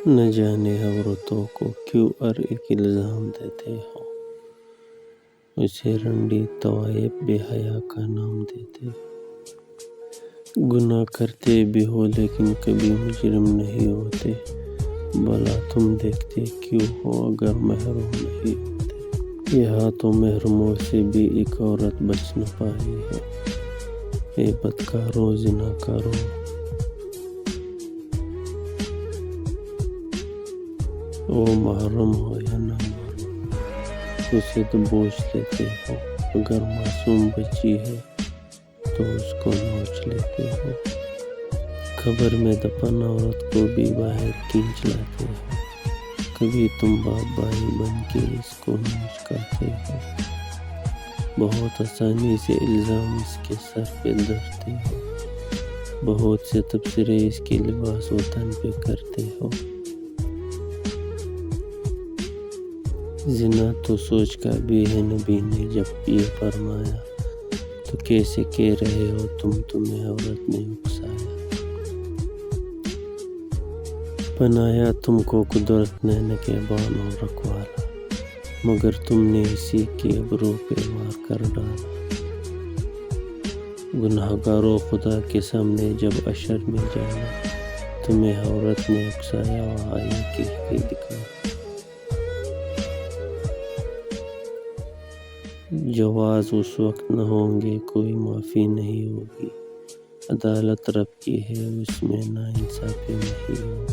نہ جانے عورتوں کو کیوں ہر ایک الزام دیتے ہو، اسے رنڈی طوائف بے حیا کا نام دیتے ہو۔ گناہ کرتے بھی ہو لیکن کبھی مجرم نہیں ہوتے، بھلا تم دیکھتے کیوں ہو اگر محروم نہیں ہوتے۔ یہ ہاتھوں محروموں سے بھی ایک عورت بچ نہ پائی ہے، اے بدکارو زناکارو۔ وہ محرم ہو یا نہ محرم، اسے تو بوچھ لیتے ہو، اگر معصوم بچی ہے تو اس کو نوچ لیتے ہو۔ قبر میں دفن عورت کو بھی باہر کھینچ لاتے ہو، کبھی تم باپ بھائی بن کے اس کو نوچ کرتے ہو۔ بہت آسانی سے الزام اس کے سر پہ دھرتے ہو، بہت سے تبصرے اس کے لباس و تن پہ کرتے ہو۔ زنا تو سوچ کا بھی ہے نبی نے جب یہ فرمایا، تو کیسے کہہ رہے ہو تمہیں عورت نے اکسایا۔ بنایا تم کو قدرت نے نگہبان و رکھوالا، مگر تم نے اسی کی ابرو پہ وار کر ڈالا۔ گنہگارو خدا کے سامنے جب حشر میں جانا، تمہیں عورت نے اکسایا و آئے کے دکھایا۔ جواز اس وقت نہ ہوں گے کوئی معافی نہیں ہوگی، عدالت رب کی ہے اس میں نا انصافی نہیں ہوگی۔